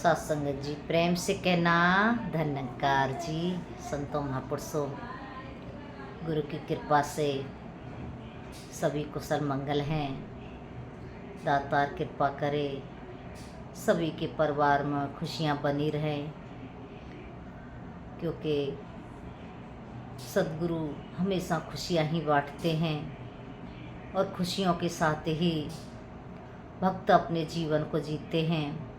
सत्संगत जी, प्रेम से कहना धन्यकार जी। संतों महापुरुषों, गुरु की कृपा से सभी कुशल मंगल हैं। दातार कृपा करे सभी के परिवार में खुशियां बनी रहें, क्योंकि सद्गुरु हमेशा खुशियां ही बांटते हैं और खुशियों के साथ ही भक्त अपने जीवन को जीते हैं।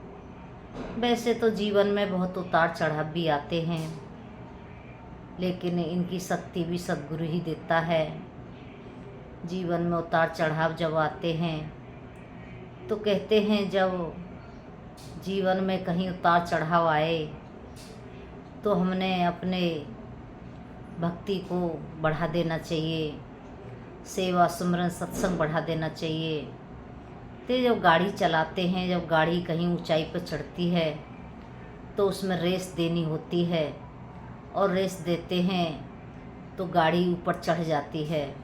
वैसे तो जीवन में बहुत उतार चढ़ाव भी आते हैं, लेकिन इनकी शक्ति भी सद्गुरु ही देता है। जीवन में उतार चढ़ाव जब आते हैं तो कहते हैं, जब जीवन में कहीं उतार चढ़ाव आए तो हमने अपने भक्ति को बढ़ा देना चाहिए, सेवा सुमरन सत्संग बढ़ा देना चाहिए। तो जब गाड़ी चलाते हैं, जब गाड़ी कहीं ऊंचाई पर चढ़ती है तो उसमें रेस देनी होती है, और रेस देते हैं तो गाड़ी ऊपर चढ़ जाती है।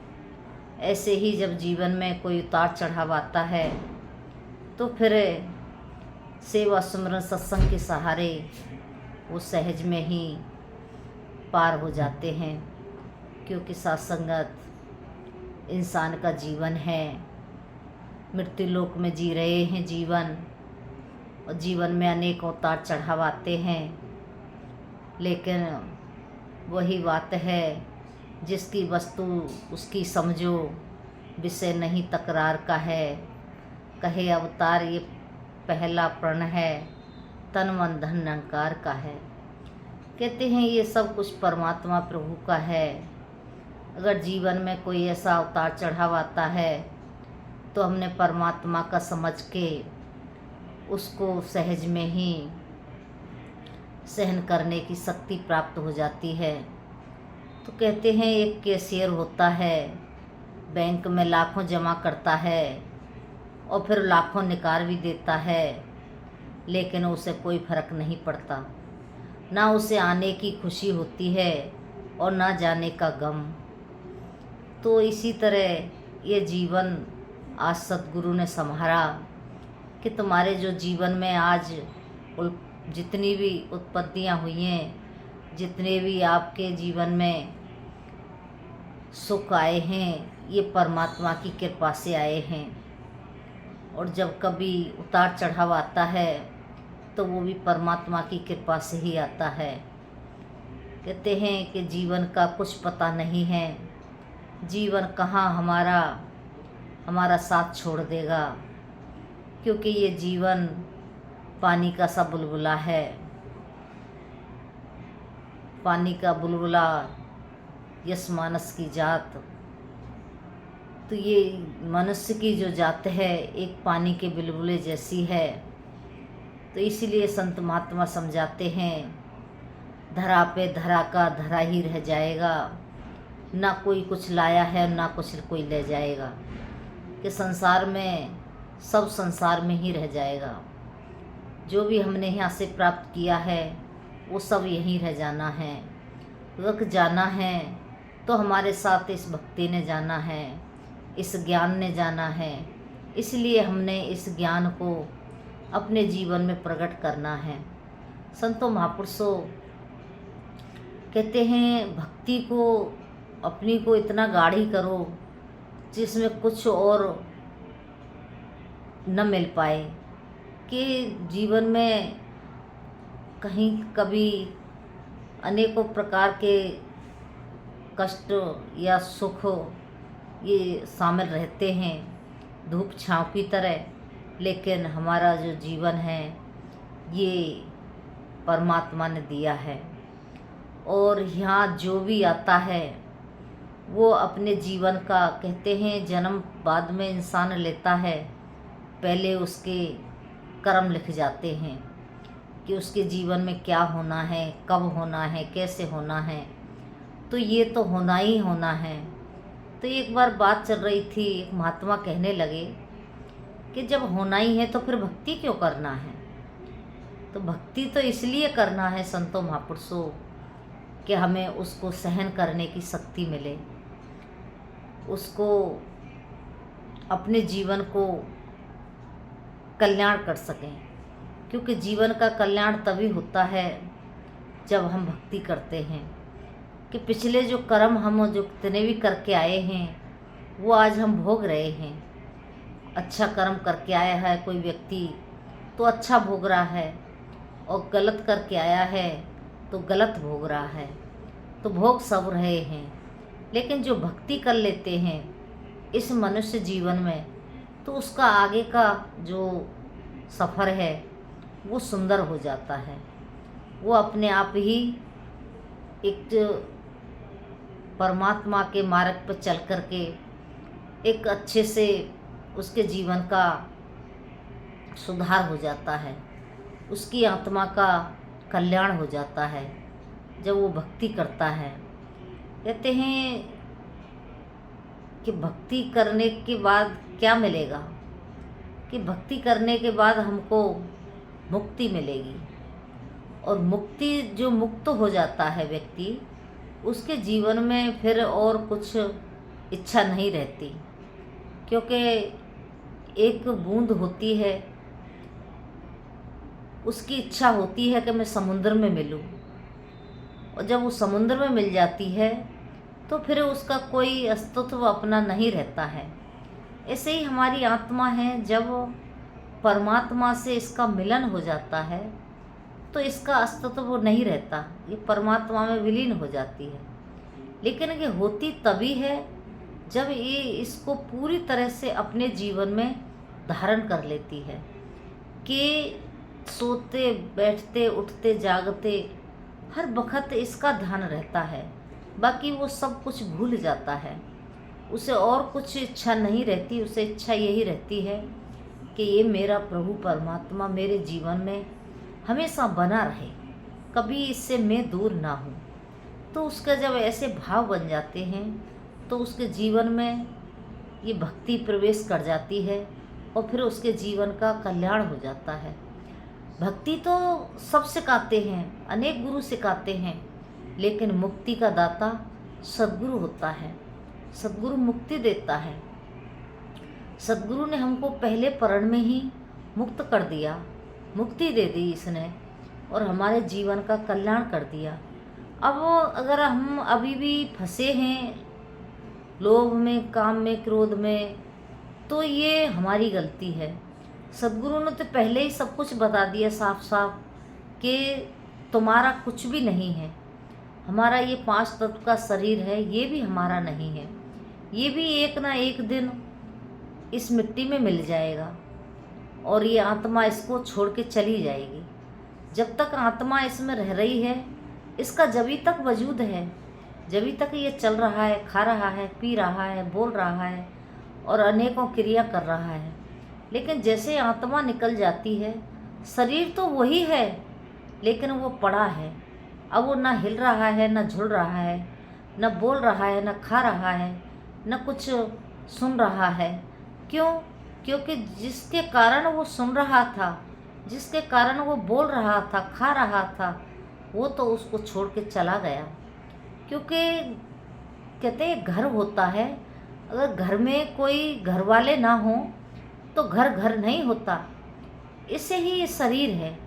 ऐसे ही जब जीवन में कोई उतार चढ़ाव आता है तो फिर सेवा सुमरन सत्संग के सहारे वो सहज में ही पार हो जाते हैं, क्योंकि सत्संगत इंसान का जीवन है। मृत्यु लोक में जी रहे हैं जीवन, और जीवन में अनेक उतार चढ़ाव आते हैं, लेकिन वही बात है, जिसकी वस्तु उसकी समझो, विषय नहीं तकरार का है। कहे अवतार ये पहला प्रण है, तन मन धन निरंकार का है। कहते हैं ये सब कुछ परमात्मा प्रभु का है। अगर जीवन में कोई ऐसा उतार चढ़ाव आता है तो हमने परमात्मा का समझ के उसको सहज में ही सहन करने की शक्ति प्राप्त हो जाती है। तो कहते हैं एक कैशियर होता है, बैंक में लाखों जमा करता है और फिर लाखों निकाल भी देता है, लेकिन उसे कोई फर्क नहीं पड़ता। ना उसे आने की खुशी होती है और ना जाने का गम। तो इसी तरह ये जीवन आज सतगुरु ने संभाला कि तुम्हारे जो जीवन में आज जितनी भी उत्पत्तियां हुई हैं, जितने भी आपके जीवन में सुख आए हैं, ये परमात्मा की कृपा से आए हैं। और जब कभी उतार चढ़ाव आता है तो वो भी परमात्मा की कृपा से ही आता है। कहते हैं कि जीवन का कुछ पता नहीं है, जीवन कहाँ हमारा साथ छोड़ देगा, क्योंकि ये जीवन पानी का सा बुलबुला है। पानी का बुलबुला यस मानस की जात। तो ये मनुष्य की जो जात है एक पानी के बुलबुले जैसी है। तो इसीलिए संत महात्मा समझाते हैं, धरा पे धरा का धरा ही रह जाएगा, ना कोई कुछ लाया है ना कुछ कोई ले जाएगा। कि संसार में सब संसार में ही रह जाएगा। जो भी हमने यहाँ से प्राप्त किया है वो सब यहीं रह जाना है, रुक जाना है। तो हमारे साथ इस भक्ति ने जाना है, इस ज्ञान ने जाना है। इसलिए हमने इस ज्ञान को अपने जीवन में प्रकट करना है। संतों महापुरुषों कहते हैं, भक्ति को अपनी को इतना गाढ़ी करो जिसमें कुछ और न मिल पाए, कि जीवन में कहीं कभी अनेकों प्रकार के कष्ट या सुख ये शामिल रहते हैं, धूप छाँव की तरह। लेकिन हमारा जो जीवन है ये परमात्मा ने दिया है, और यहाँ जो भी आता है वो अपने जीवन का, कहते हैं जन्म बाद में इंसान लेता है, पहले उसके कर्म लिख जाते हैं कि उसके जीवन में क्या होना है, कब होना है, कैसे होना है। तो ये तो होना ही होना है। तो एक बार बात चल रही थी, एक महात्मा कहने लगे कि जब होना ही है तो फिर भक्ति क्यों करना है। तो भक्ति तो इसलिए करना है संतों महापुरुषों कि हमें उसको सहन करने की शक्ति मिले, उसको अपने जीवन को कल्याण कर सकें। क्योंकि जीवन का कल्याण तभी होता है जब हम भक्ति करते हैं। कि पिछले जो कर्म हम जो कितने भी करके आए हैं वो आज हम भोग रहे हैं। अच्छा कर्म करके आया है कोई व्यक्ति तो अच्छा भोग रहा है, और गलत करके आया है तो गलत भोग रहा है। तो भोग सब रहे हैं। लेकिन जो भक्ति कर लेते हैं इस मनुष्य जीवन में, तो उसका आगे का जो सफ़र है वो सुंदर हो जाता है। वो अपने आप ही एक परमात्मा के मार्ग पर चल कर के एक अच्छे से उसके जीवन का सुधार हो जाता है, उसकी आत्मा का कल्याण हो जाता है जब वो भक्ति करता है। कहते हैं कि भक्ति करने के बाद क्या मिलेगा, कि भक्ति करने के बाद हमको मुक्ति मिलेगी। और मुक्ति जो मुक्त हो जाता है व्यक्ति, उसके जीवन में फिर और कुछ इच्छा नहीं रहती। क्योंकि एक बूंद होती है, उसकी इच्छा होती है कि मैं समुद्र में मिलूं, और जब वो समुद्र में मिल जाती है तो फिर उसका कोई अस्तित्व अपना नहीं रहता है। ऐसे ही हमारी आत्मा है, जब परमात्मा से इसका मिलन हो जाता है तो इसका अस्तित्व नहीं रहता, ये परमात्मा में विलीन हो जाती है। लेकिन ये होती तभी है जब ये इसको पूरी तरह से अपने जीवन में धारण कर लेती है, कि सोते बैठते उठते जागते हर वक्त इसका ध्यान रहता है, बाकी वो सब कुछ भूल जाता है। उसे और कुछ इच्छा नहीं रहती, उसे इच्छा यही रहती है कि ये मेरा प्रभु परमात्मा मेरे जीवन में हमेशा बना रहे, कभी इससे मैं दूर ना हूँ। तो उसका जब ऐसे भाव बन जाते हैं तो उसके जीवन में ये भक्ति प्रवेश कर जाती है, और फिर उसके जीवन का कल्याण हो जाता है। भक्ति तो सब सिखाते हैं, अनेक गुरु सिखाते हैं, लेकिन मुक्ति का दाता सद्गुरु होता है। सद्गुरु मुक्ति देता है। सद्गुरु ने हमको पहले परण में ही मुक्त कर दिया, मुक्ति दे दी इसने, और हमारे जीवन का कल्याण कर दिया। अब अगर हम अभी भी फंसे हैं लोभ में, काम में, क्रोध में, तो ये हमारी गलती है। सद्गुरु ने तो पहले ही सब कुछ बता दिया साफ साफ कि तुम्हारा कुछ भी नहीं है। हमारा ये 5 तत्व का शरीर है, ये भी हमारा नहीं है, ये भी एक ना एक दिन इस मिट्टी में मिल जाएगा, और ये आत्मा इसको छोड़ के चली जाएगी। जब तक आत्मा इसमें रह रही है, इसका जभी तक वजूद है, जभी तक ये चल रहा है, खा रहा है, पी रहा है, बोल रहा है और अनेकों क्रिया कर रहा है। लेकिन जैसे आत्मा निकल जाती है, शरीर तो वही है लेकिन वो पड़ा है। अब वो ना हिल रहा है, ना झुल रहा है, न बोल रहा है, न खा रहा है, न कुछ सुन रहा है। क्यों? क्योंकि जिसके कारण वो सुन रहा था, जिसके कारण वो बोल रहा था, खा रहा था, वो तो उसको छोड़ के चला गया। क्योंकि कहते हैं घर होता है, अगर घर में कोई घर वाले ना हो तो घर घर नहीं होता। इससे ही ये शरीर है।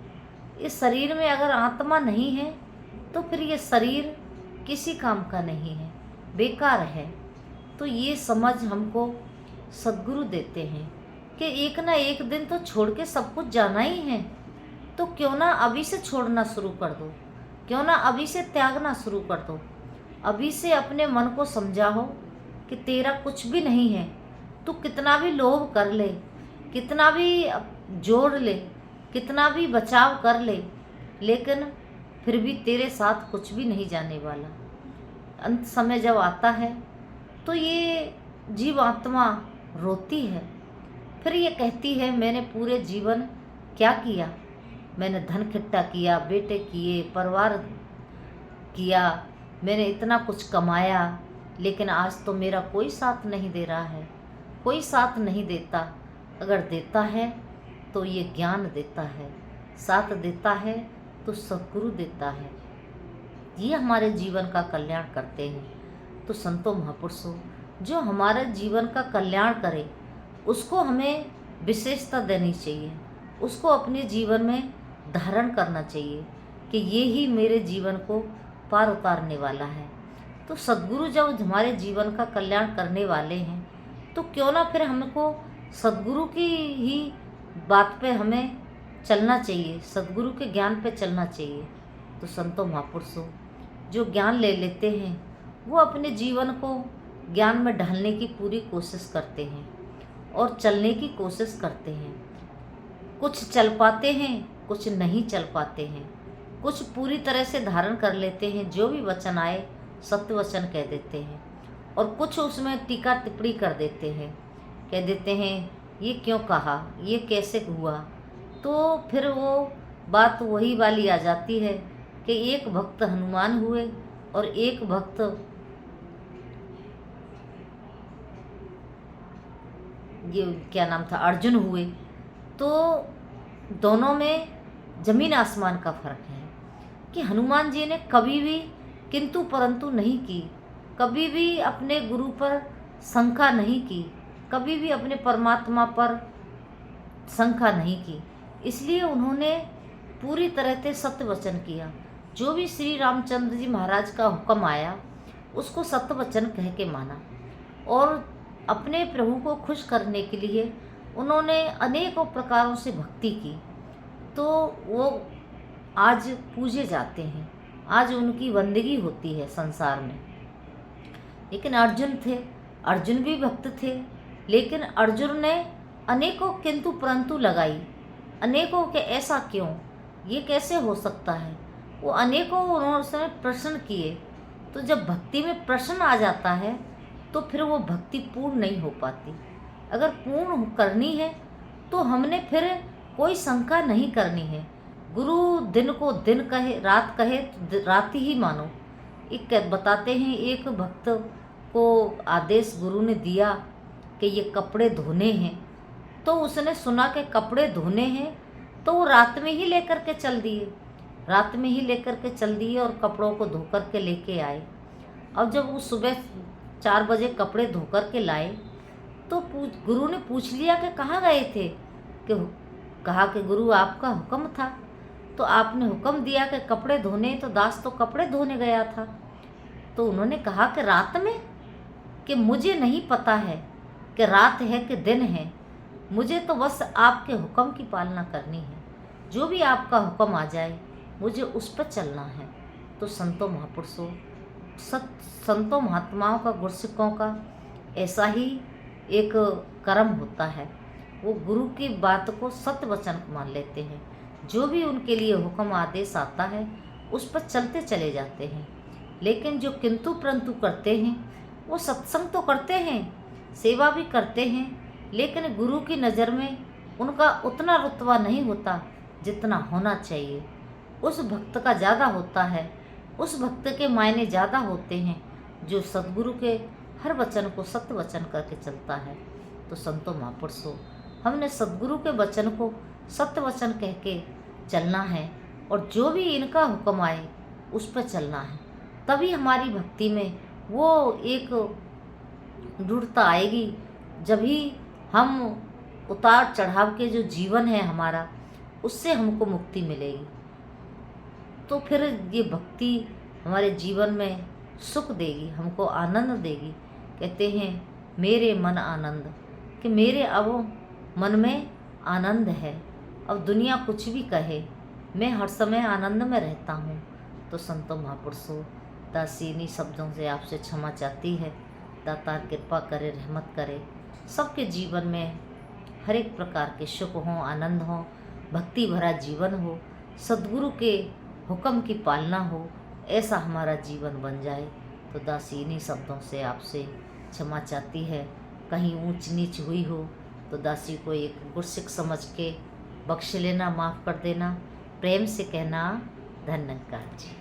इस शरीर में अगर आत्मा नहीं है तो फिर ये शरीर किसी काम का नहीं है, बेकार है। तो ये समझ हमको सद्गुरु देते हैं कि एक ना एक दिन तो छोड़ के सब कुछ जाना ही है। तो क्यों ना अभी से छोड़ना शुरू कर दो, क्यों ना अभी से त्यागना शुरू कर दो। अभी से अपने मन को समझाओ कि तेरा कुछ भी नहीं है। तू कितना भी लोभ कर ले, कितना भी जोड़ ले, कितना भी बचाव कर ले, लेकिन फिर भी तेरे साथ कुछ भी नहीं जाने वाला। अंत समय जब आता है तो ये जीव आत्मा रोती है, फिर ये कहती है मैंने पूरे जीवन क्या किया, मैंने धन इकट्ठा किया, बेटे किए, परिवार किया, मैंने इतना कुछ कमाया, लेकिन आज तो मेरा कोई साथ नहीं दे रहा है, कोई साथ नहीं देता। अगर देता है तो ये ज्ञान देता है, साथ देता है तो सद्गुरु देता है, ये हमारे जीवन का कल्याण करते हैं। तो संतों महापुरुषों, जो हमारे जीवन का कल्याण करे उसको हमें विशेषता देनी चाहिए, उसको अपने जीवन में धारण करना चाहिए कि ये ही मेरे जीवन को पार उतारने वाला है। तो सद्गुरु जब हमारे जीवन का कल्याण करने वाले हैं तो क्यों ना फिर हमको सद्गुरु की ही बात पे हमें चलना चाहिए, सद्गुरु के ज्ञान पे चलना चाहिए। तो संतों महापुरुषों जो ज्ञान ले लेते हैं वो अपने जीवन को ज्ञान में ढालने की पूरी कोशिश करते हैं और चलने की कोशिश करते हैं। कुछ चल पाते हैं, कुछ नहीं चल पाते हैं, कुछ पूरी तरह से धारण कर लेते हैं, जो भी वचन आए सत्य वचन कह देते हैं, और कुछ उसमें टीका टिप्पणी कर देते हैं, कह देते हैं ये क्यों कहा, ये कैसे हुआ। तो फिर वो बात वही वाली आ जाती है कि एक भक्त हनुमान हुए और एक भक्त ये क्या नाम था अर्जुन हुए। तो दोनों में जमीन आसमान का फर्क है कि हनुमान जी ने कभी भी किंतु परंतु नहीं की, कभी भी अपने गुरु पर शंका नहीं की, कभी भी अपने परमात्मा पर शंका नहीं की। इसलिए उन्होंने पूरी तरह से सत्य वचन किया। जो भी श्री रामचंद्र जी महाराज का हुक्म आया उसको सत्य वचन कह के माना, और अपने प्रभु को खुश करने के लिए उन्होंने अनेकों प्रकारों से भक्ति की। तो वो आज पूजे जाते हैं, आज उनकी बंदगी होती है संसार में। लेकिन अर्जुन थे, अर्जुन भी भक्त थे, लेकिन अर्जुन ने अनेकों किंतु परंतु लगाई, अनेकों के ऐसा क्यों, ये कैसे हो सकता है, वो अनेकों उन्होंने प्रश्न किए। तो जब भक्ति में प्रश्न आ जाता है तो फिर वो भक्ति पूर्ण नहीं हो पाती। अगर पूर्ण करनी है तो हमने फिर कोई शंका नहीं करनी है। गुरु दिन को दिन कहे, रात कहे तो रात ही मानो। एक बताते हैं एक भक्त को आदेश गुरु ने दिया कि ये कपड़े धोने हैं, तो उसने सुना कि कपड़े धोने हैं तो वो रात में ही लेकर के चल दिए, रात में ही लेकर के चल दिए और कपड़ों को धो कर के लेके आए। अब जब वो सुबह 4 बजे कपड़े धो कर के लाए तो गुरु ने पूछ लिया कि कहाँ गए थे, कि कहा कि गुरु आपका हुक्म था, तो आपने हुक्म दिया कि कपड़े धोने, तो दास तो कपड़े धोने गया था। तो उन्होंने कहा कि रात में, कि मुझे नहीं पता है कि रात है कि दिन है, मुझे तो बस आपके हुक्म की पालना करनी है, जो भी आपका हुक्म आ जाए मुझे उस पर चलना है। तो संतों महापुरुषों, संतों महात्माओं का, गुरसिकों का ऐसा ही एक कर्म होता है। वो गुरु की बात को सत्य वचन मान लेते हैं, जो भी उनके लिए हुक्म आदेश आता है उस पर चलते चले जाते हैं। लेकिन जो किंतु परंतु करते हैं वो सत्संग तो करते हैं, सेवा भी करते हैं, लेकिन गुरु की नज़र में उनका उतना रुतबा नहीं होता जितना होना चाहिए। उस भक्त का ज़्यादा होता है, उस भक्त के मायने ज़्यादा होते हैं जो सद्गुरु के हर वचन को सत्य वचन करके चलता है। तो संतों महापुरुषों, हमने सद्गुरु के वचन को सत्य वचन कह के चलना है, और जो भी इनका हुक्म आए उस पर चलना है। तभी हमारी भक्ति में वो एक दृढ़ता आएगी, जब ही हम उतार चढ़ाव के जो जीवन है हमारा, उससे हमको मुक्ति मिलेगी। तो फिर ये भक्ति हमारे जीवन में सुख देगी, हमको आनंद देगी। कहते हैं मेरे मन आनंद, कि मेरे अब मन में आनंद है, अब दुनिया कुछ भी कहे मैं हर समय आनंद में रहता हूँ। तो संतों महापुरुषों, दासी इन्हीं शब्दों से आपसे क्षमा चाहती है। दातार कृपा करे, रहमत करे, सबके जीवन में हर एक प्रकार के सुख हों, आनंद हो, भक्ति भरा जीवन हो, सद्गुरु के हुक्म की पालना हो, ऐसा हमारा जीवन बन जाए। तो दासी इन्हीं शब्दों से आपसे क्षमा चाहती है। कहीं ऊंच नीच हुई हो तो दासी को एक गुरसिक समझ के बख्श लेना, माफ़ कर देना, प्रेम से कहना, धन्यवाद जी।